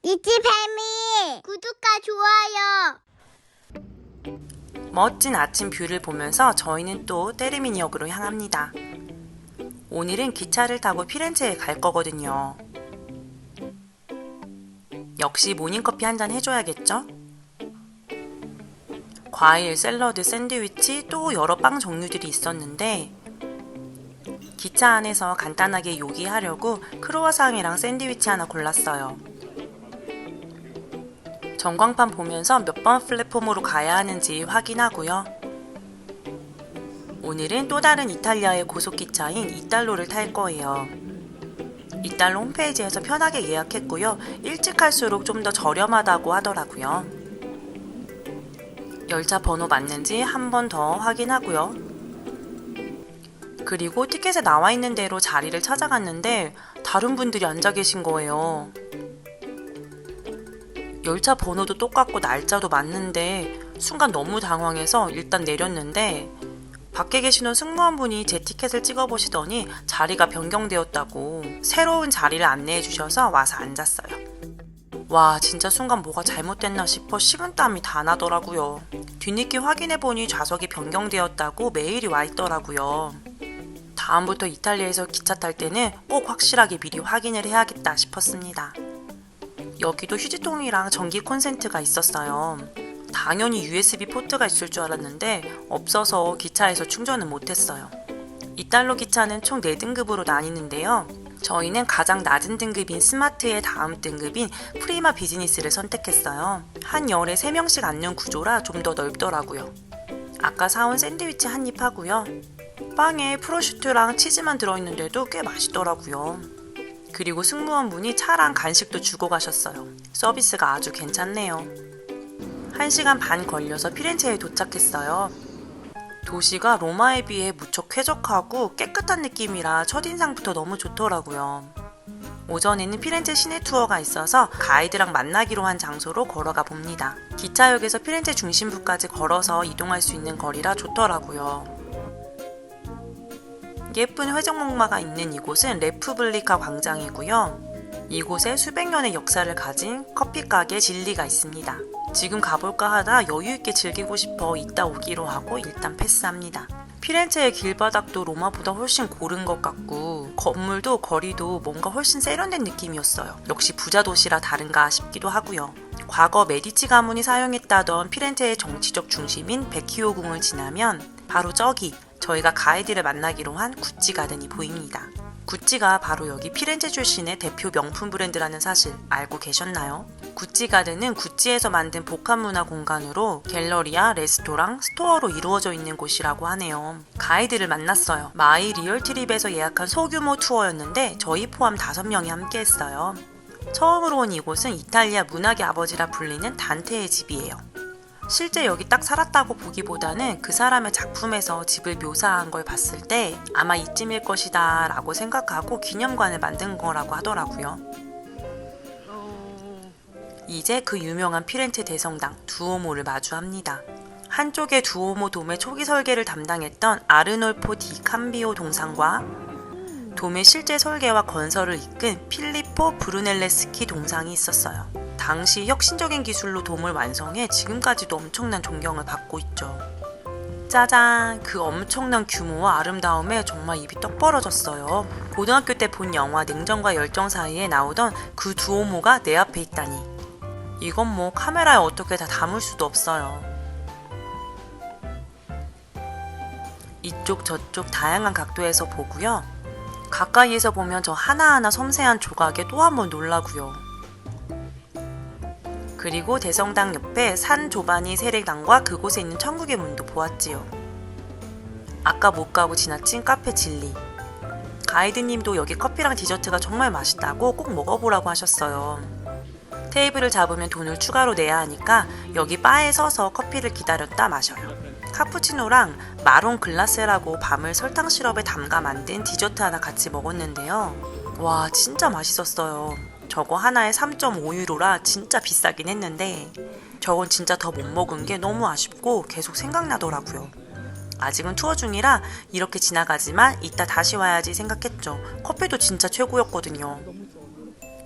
이지뱀이 구독과 좋아요. 멋진 아침 뷰를 보면서 저희는 또 테르미니역으로 향합니다. 오늘은 기차를 타고 피렌체에 갈 거거든요. 역시 모닝커피 한잔 해줘야겠죠? 과일, 샐러드, 샌드위치, 또 여러 빵 종류들이 있었는데 기차 안에서 간단하게 요기하려고 크루아상이랑 샌드위치 하나 골랐어요. 전광판 보면서 몇 번 플랫폼으로 가야 하는지 확인하고요. 오늘은 또 다른 이탈리아의 고속기차인 이탈로를 탈 거예요. 이탈로 홈페이지에서 편하게 예약했고요. 일찍 갈수록 좀 더 저렴하다고 하더라고요. 열차 번호 맞는지 한 번 더 확인하고요. 그리고 티켓에 나와 있는 대로 자리를 찾아갔는데 다른 분들이 앉아 계신 거예요. 열차 번호도 똑같고 날짜도 맞는데 순간 너무 당황해서 일단 내렸는데 밖에 계시는 승무원분이 제 티켓을 찍어보시더니 자리가 변경되었다고 새로운 자리를 안내해 주셔서 와서 앉았어요. 와, 진짜 순간 뭐가 잘못됐나 싶어 식은땀이 다 나더라고요. 뒤늦게 확인해보니 좌석이 변경되었다고 메일이 와 있더라고요. 다음부터 이탈리아에서 기차 탈 때는 꼭 확실하게 미리 확인을 해야겠다 싶었습니다. 여기도 휴지통이랑 전기 콘센트가 있었어요. 당연히 USB 포트가 있을 줄 알았는데 없어서 기차에서 충전은 못했어요. 이탈로 기차는 총 4등급으로 나뉘는데요. 저희는 가장 낮은 등급인 스마트의 다음 등급인 프리마 비즈니스를 선택했어요. 한 열에 3명씩 앉는 구조라 좀 더 넓더라고요. 아까 사온 샌드위치 한 입 하고요. 빵에 프로슈트랑 치즈만 들어있는데도 꽤 맛있더라고요. 그리고 승무원분이 차랑 간식도 주고 가셨어요. 서비스가 아주 괜찮네요. 1시간 반 걸려서 피렌체에 도착했어요. 도시가 로마에 비해 무척 쾌적하고 깨끗한 느낌이라 첫인상부터 너무 좋더라고요. 오전에는 피렌체 시내 투어가 있어서 가이드랑 만나기로 한 장소로 걸어가 봅니다. 기차역에서 피렌체 중심부까지 걸어서 이동할 수 있는 거리라 좋더라고요. 예쁜 회전목마가 있는 이곳은 레푸블리카 광장이고요. 이곳에 수백 년의 역사를 가진 커피가게 진리가 있습니다. 지금 가볼까 하다 여유있게 즐기고 싶어 이따 오기로 하고 일단 패스합니다. 피렌체의 길바닥도 로마보다 훨씬 고른 것 같고 건물도 거리도 뭔가 훨씬 세련된 느낌이었어요. 역시 부자 도시라 다른가 싶기도 하고요. 과거 메디치 가문이 사용했다던 피렌체의 정치적 중심인 베키오 궁을 지나면 바로 저기 저희가 가이드를 만나기로 한 구찌 가든이 보입니다. 구찌가 바로 여기 피렌체 출신의 대표 명품 브랜드라는 사실 알고 계셨나요? 구찌 가든은 구찌에서 만든 복합문화 공간으로 갤러리아, 레스토랑, 스토어로 이루어져 있는 곳이라고 하네요. 가이드를 만났어요. 마이 리얼 트립에서 예약한 소규모 투어였는데 저희 포함 5명이 함께 했어요. 처음으로 온 이곳은 이탈리아 문학의 아버지라 불리는 단테의 집이에요. 실제 여기 딱 살았다고 보기보다는 그 사람의 작품에서 집을 묘사한 걸 봤을 때 아마 이쯤일 것이다 라고 생각하고 기념관을 만든 거라고 하더라고요. 이제 그 유명한 피렌체 대성당 두오모를 마주합니다. 한쪽에 두오모 돔의 초기 설계를 담당했던 아르놀포 디 캄비오 동상과 돔의 실제 설계와 건설을 이끈 필리포 브루넬레스키 동상이 있었어요. 당시 혁신적인 기술로 돔을 완성해 지금까지도 엄청난 존경을 받고 있죠. 짜잔! 그 엄청난 규모와 아름다움에 정말 입이 떡 벌어졌어요. 고등학교 때 본 영화 냉정과 열정 사이에 나오던 그 두오모가 내 앞에 있다니. 이건 뭐 카메라에 어떻게 다 담을 수도 없어요. 이쪽 저쪽 다양한 각도에서 보고요. 가까이에서 보면 저 하나하나 섬세한 조각에 또 한 번 놀라고요. 그리고 대성당 옆에 산 조바니 세례당과 그곳에 있는 천국의 문도 보았지요. 아까 못 가고 지나친 카페 진리. 가이드님도 여기 커피랑 디저트가 정말 맛있다고 꼭 먹어보라고 하셨어요. 테이블을 잡으면 돈을 추가로 내야 하니까 여기 바에 서서 커피를 기다렸다 마셔요. 카푸치노랑 마론 글라세라고 밤을 설탕 시럽에 담가 만든 디저트 하나 같이 먹었는데요. 와, 진짜 맛있었어요. 저거 하나에 3.5유로라 진짜 비싸긴 했는데 저건 진짜 더 못 먹은 게 너무 아쉽고 계속 생각나더라고요. 아직은 투어 중이라 이렇게 지나가지만 이따 다시 와야지 생각했죠. 커피도 진짜 최고였거든요.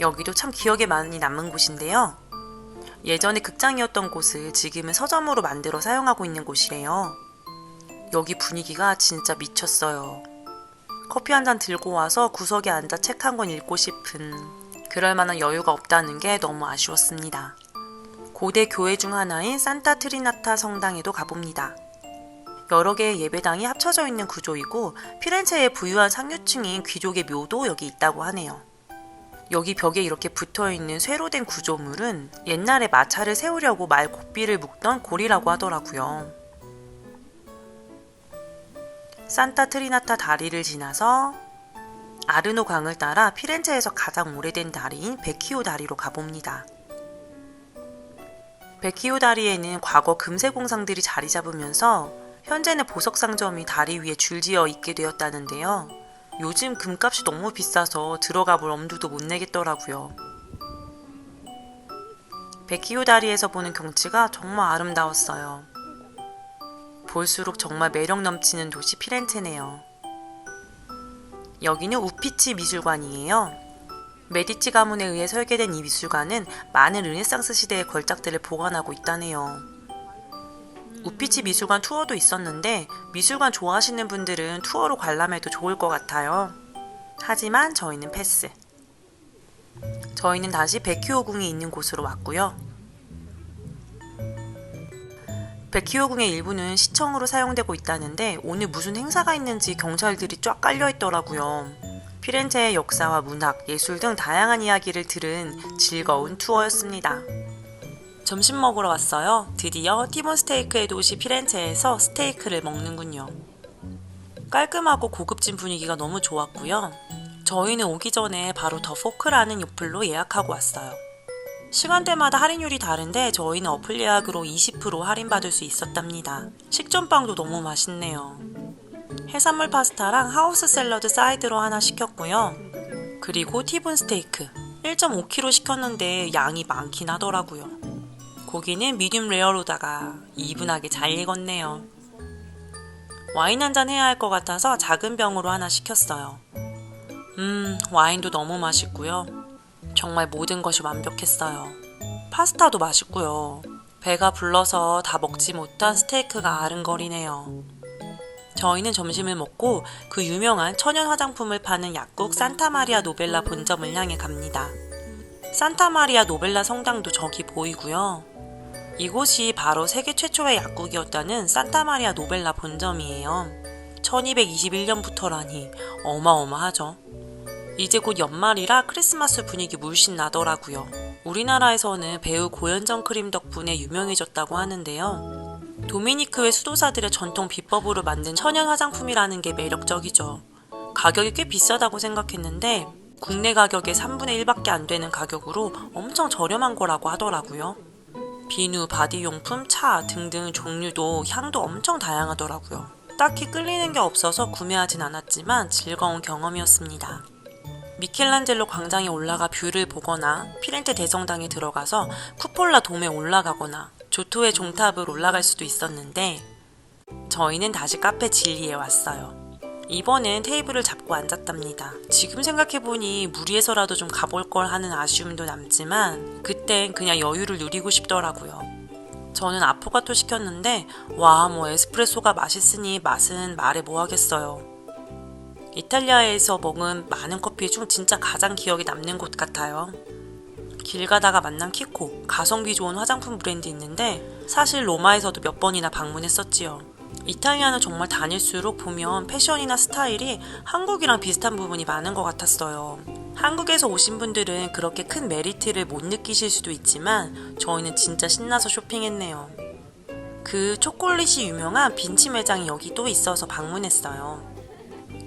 여기도 참 기억에 많이 남은 곳인데요. 예전에 극장이었던 곳을 지금은 서점으로 만들어 사용하고 있는 곳이래요. 여기 분위기가 진짜 미쳤어요. 커피 한 잔 들고 와서 구석에 앉아 책 한 권 읽고 싶은 그럴 만한 여유가 없다는 게 너무 아쉬웠습니다. 고대 교회 중 하나인 산타 트리나타 성당에도 가봅니다. 여러 개의 예배당이 합쳐져 있는 구조이고 피렌체의 부유한 상류층인 귀족의 묘도 여기 있다고 하네요. 여기 벽에 이렇게 붙어있는 쇠로 된 구조물은 옛날에 마차를 세우려고 말 고삐를 묶던 고리라고 하더라고요. 산타 트리나타 다리를 지나서 아르노 강을 따라 피렌체에서 가장 오래된 다리인 베키오 다리로 가봅니다. 베키오 다리에는 과거 금세 공상들이 자리 잡으면서 현재는 보석 상점이 다리 위에 줄지어 있게 되었다는데요. 요즘 금값이 너무 비싸서 들어가 볼 엄두도 못 내겠더라고요. 베키오 다리에서 보는 경치가 정말 아름다웠어요. 볼수록 정말 매력 넘치는 도시 피렌체네요. 여기는 우피치 미술관이에요. 메디치 가문에 의해 설계된 이 미술관은 많은 르네상스 시대의 걸작들을 보관하고 있다네요. 우피치 미술관 투어도 있었는데 미술관 좋아하시는 분들은 투어로 관람해도 좋을 것 같아요. 하지만 저희는 패스. 저희는 다시 베키오궁이 있는 곳으로 왔고요. 베키오궁의 일부는 시청으로 사용되고 있다는데 오늘 무슨 행사가 있는지 경찰들이 쫙 깔려있더라고요. 피렌체의 역사와 문학, 예술 등 다양한 이야기를 들은 즐거운 투어였습니다. 점심 먹으러 왔어요. 드디어 티본 스테이크의 도시 피렌체에서 스테이크를 먹는군요. 깔끔하고 고급진 분위기가 너무 좋았고요. 저희는 오기 전에 바로 더 포크라는 요플로 예약하고 왔어요. 시간대마다 할인율이 다른데 저희는 어플 예약으로 20% 할인받을 수 있었답니다. 식전빵도 너무 맛있네요. 해산물 파스타랑 하우스 샐러드 사이드로 하나 시켰고요. 그리고 티본 스테이크 1.5kg 시켰는데 양이 많긴 하더라고요. 고기는 미디움 레어로다가 이분하게 잘 익었네요. 와인 한잔 해야 할 것 같아서 작은 병으로 하나 시켰어요. 와인도 너무 맛있고요. 정말 모든 것이 완벽했어요. 파스타도 맛있고요. 배가 불러서 다 먹지 못한 스테이크가 아른거리네요. 저희는 점심을 먹고 그 유명한 천연 화장품을 파는 약국 산타마리아 노벨라 본점을 향해 갑니다. 산타마리아 노벨라 성당도 저기 보이고요. 이곳이 바로 세계 최초의 약국이었다는 산타마리아 노벨라 본점이에요. 1221년부터라니 어마어마하죠. 이제 곧 연말이라 크리스마스 분위기 물씬 나더라고요. 우리나라에서는 배우 고현정 크림 덕분에 유명해졌다고 하는데요. 도미니크의 수도사들의 전통 비법으로 만든 천연 화장품이라는 게 매력적이죠. 가격이 꽤 비싸다고 생각했는데 국내 가격의 3분의 1밖에 안 되는 가격으로 엄청 저렴한 거라고 하더라고요. 비누, 바디용품, 차 등등 종류도 향도 엄청 다양하더라고요. 딱히 끌리는 게 없어서 구매하진 않았지만 즐거운 경험이었습니다. 미켈란젤로 광장에 올라가 뷰를 보거나 피렌체 대성당에 들어가서 쿠폴라 돔에 올라가거나 조토의 종탑을 올라갈 수도 있었는데 저희는 다시 카페 진리에 왔어요. 이번엔 테이블을 잡고 앉았답니다. 지금 생각해보니 무리해서라도 좀 가볼 걸 하는 아쉬움도 남지만 그땐 그냥 여유를 누리고 싶더라고요. 저는 아포가토 시켰는데 와 에스프레소가 맛있으니 맛은 말해 뭐하겠어요. 이탈리아에서 먹은 많은 커피 중 진짜 가장 기억에 남는 곳 같아요. 길 가다가 만난 키코, 가성비 좋은 화장품 브랜드 있는데 사실 로마에서도 몇 번이나 방문했었지요. 이탈리아는 정말 다닐수록 보면 패션이나 스타일이 한국이랑 비슷한 부분이 많은 것 같았어요. 한국에서 오신 분들은 그렇게 큰 메리트를 못 느끼실 수도 있지만 저희는 진짜 신나서 쇼핑했네요. 그 초콜릿이 유명한 빈치 매장이 여기 또 있어서 방문했어요.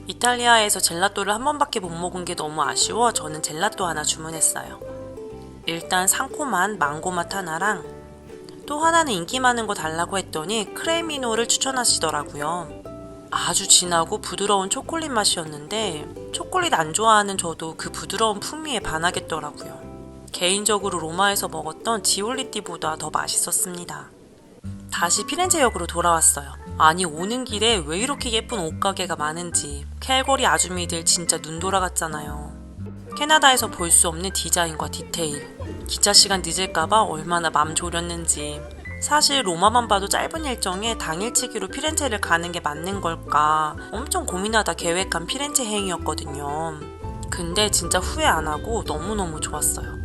이탈리아에서 젤라또를 한 번밖에 못 먹은 게 너무 아쉬워 저는 젤라또 하나 주문했어요. 일단 상콤한 망고 맛 하나랑 또 하나는 인기 많은 거 달라고 했더니 크레미노를 추천하시더라고요. 아주 진하고 부드러운 초콜릿 맛이었는데 초콜릿 안 좋아하는 저도 그 부드러운 풍미에 반하겠더라고요. 개인적으로 로마에서 먹었던 지올리띠보다 더 맛있었습니다. 다시 피렌체역으로 돌아왔어요. 아니 오는 길에 왜 이렇게 예쁜 옷가게가 많은지 캘거리 아주미들 진짜 눈 돌아갔잖아요. 캐나다에서 볼 수 없는 디자인과 디테일. 기차 시간 늦을까봐 얼마나 맘 졸였는지. 사실 로마만 봐도 짧은 일정에 당일치기로 피렌체를 가는 게 맞는 걸까 엄청 고민하다 계획한 피렌체 행이었거든요. 근데 진짜 후회 안 하고 너무너무 좋았어요.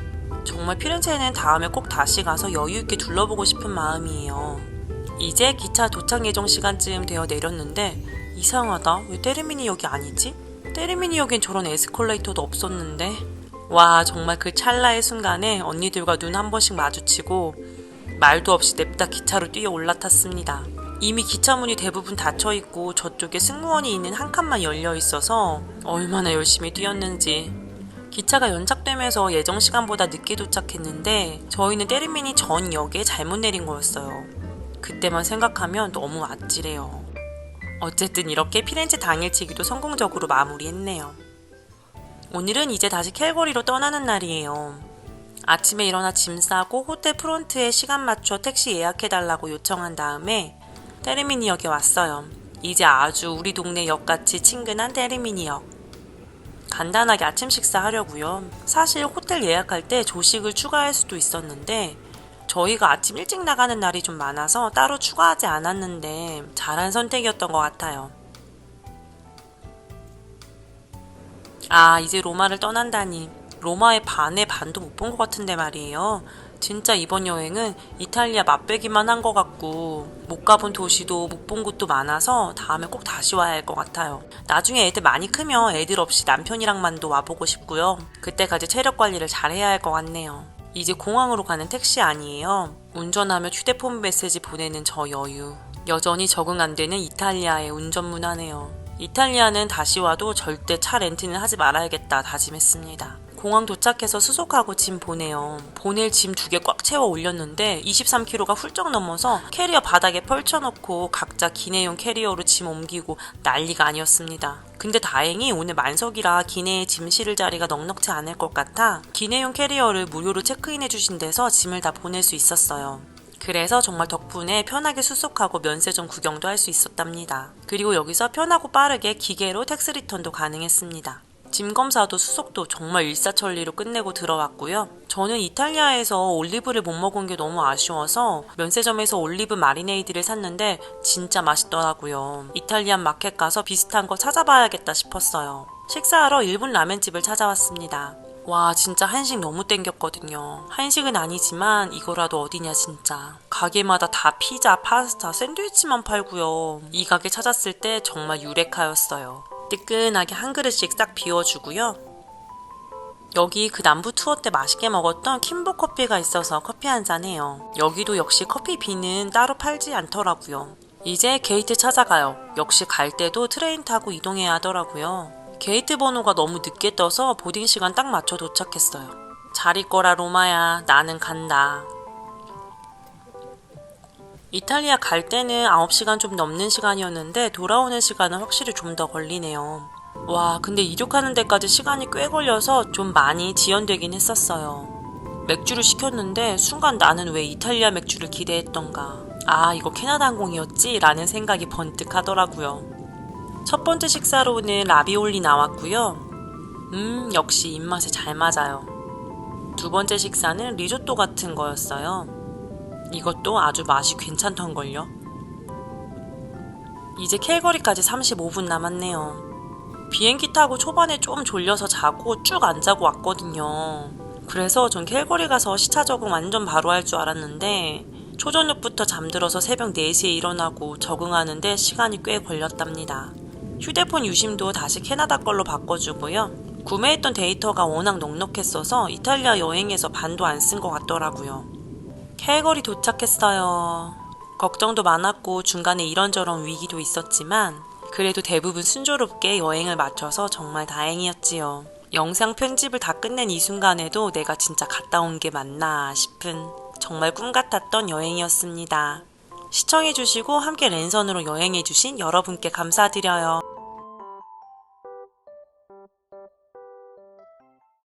정말 피렌체는 다음에 꼭 다시 가서 여유있게 둘러보고 싶은 마음이에요. 이제 기차 도착 예정 시간쯤 되어 내렸는데 이상하다. 왜 테르미니역이 아니지? 테르미니역엔 저런 에스컬레이터도 없었는데. 와, 정말 그 찰나의 순간에 언니들과 눈 한 번씩 마주치고 말도 없이 냅다 기차로 뛰어 올라탔습니다. 이미 기차 문이 대부분 닫혀있고 저쪽에 승무원이 있는 한 칸만 열려있어서 얼마나 열심히 뛰었는지. 기차가 연착되면서 예정 시간보다 늦게 도착했는데 저희는 테르미니 전 역에 잘못 내린 거였어요. 그때만 생각하면 너무 아찔해요. 어쨌든 이렇게 피렌체 당일치기도 성공적으로 마무리했네요. 오늘은 이제 다시 캘거리로 떠나는 날이에요. 아침에 일어나 짐 싸고 호텔 프론트에 시간 맞춰 택시 예약해달라고 요청한 다음에 테르미니역에 왔어요. 이제 아주 우리 동네 역같이 친근한 테르미니역. 간단하게 아침 식사하려고요. 사실 호텔 예약할 때 조식을 추가할 수도 있었는데 저희가 아침 일찍 나가는 날이 좀 많아서 따로 추가하지 않았는데 잘한 선택이었던 것 같아요. 아, 이제 로마를 떠난다니. 로마의 반의 반도 못 본 것 같은데 말이에요. 진짜 이번 여행은 이탈리아 맛배기만 한 것 같고 못 가본 도시도 못 본 곳도 많아서 다음에 꼭 다시 와야 할 것 같아요. 나중에 애들 많이 크면 애들 없이 남편이랑만도 와보고 싶고요. 그때까지 체력 관리를 잘 해야 할 것 같네요. 이제 공항으로 가는 택시 아니에요. 운전하며 휴대폰 메시지 보내는 저 여유. 여전히 적응 안 되는 이탈리아의 운전 문화네요. 이탈리아는 다시 와도 절대 차 렌트는 하지 말아야겠다 다짐했습니다. 공항 도착해서 수속하고 짐 보내요. 보낼 짐 2개 꽉 채워 올렸는데 23kg가 훌쩍 넘어서 캐리어 바닥에 펼쳐놓고 각자 기내용 캐리어로 짐 옮기고 난리가 아니었습니다. 근데 다행히 오늘 만석이라 기내에 짐 실을 자리가 넉넉지 않을 것 같아 기내용 캐리어를 무료로 체크인해 주신 데서 짐을 다 보낼 수 있었어요. 그래서 정말 덕분에 편하게 수속하고 면세점 구경도 할 수 있었답니다. 그리고 여기서 편하고 빠르게 기계로 텍스 리턴도 가능했습니다. 짐 검사도 수속도 정말 일사천리로 끝내고 들어왔고요. 저는 이탈리아에서 올리브를 못 먹은 게 너무 아쉬워서 면세점에서 올리브 마리네이드를 샀는데 진짜 맛있더라고요. 이탈리안 마켓 가서 비슷한 거 찾아봐야겠다 싶었어요. 식사하러 일본 라멘집을 찾아왔습니다. 와, 진짜 한식 너무 땡겼거든요. 한식은 아니지만 이거라도 어디냐 진짜. 가게마다 다 피자, 파스타, 샌드위치만 팔고요. 이 가게 찾았을 때 정말 유레카였어요. 뜨끈하게 한 그릇씩 싹 비워주고요. 여기 그 남부 투어 때 맛있게 먹었던 킴보 커피가 있어서 커피 한잔 해요. 여기도 역시 커피 비는 따로 팔지 않더라고요. 이제 게이트 찾아가요. 역시 갈 때도 트레인 타고 이동해야 하더라고요. 게이트 번호가 너무 늦게 떠서 보딩 시간 딱 맞춰 도착했어요. 잘 있거라 로마야. 나는 간다. 이탈리아 갈 때는 9시간 좀 넘는 시간이었는데 돌아오는 시간은 확실히 좀 더 걸리네요. 와, 근데 이륙하는 데까지 시간이 꽤 걸려서 좀 많이 지연되긴 했었어요. 맥주를 시켰는데 순간 나는 왜 이탈리아 맥주를 기대했던가. 아, 이거 캐나다 항공이었지? 라는 생각이 번뜩 하더라고요. 첫 번째 식사로는 라비올리 나왔고요. 역시 입맛에 잘 맞아요. 두 번째 식사는 리조또 같은 거였어요. 이것도 아주 맛이 괜찮던걸요. 이제 캘거리까지 35분 남았네요. 비행기 타고 초반에 좀 졸려서 자고 쭉 안 자고 왔거든요. 그래서 전 캘거리 가서 시차 적응 완전 바로 할 줄 알았는데 초저녁부터 잠들어서 새벽 4시에 일어나고 적응하는데 시간이 꽤 걸렸답니다. 휴대폰 유심도 다시 캐나다 걸로 바꿔주고요. 구매했던 데이터가 워낙 넉넉했어서 이탈리아 여행에서 반도 안 쓴 것 같더라고요. 캘거리 도착했어요. 걱정도 많았고 중간에 이런저런 위기도 있었지만 그래도 대부분 순조롭게 여행을 마쳐서 정말 다행이었지요. 영상 편집을 다 끝낸 이 순간에도 내가 진짜 갔다 온 게 맞나 싶은 정말 꿈 같았던 여행이었습니다. 시청해주시고 함께 랜선으로 여행해주신 여러분께 감사드려요.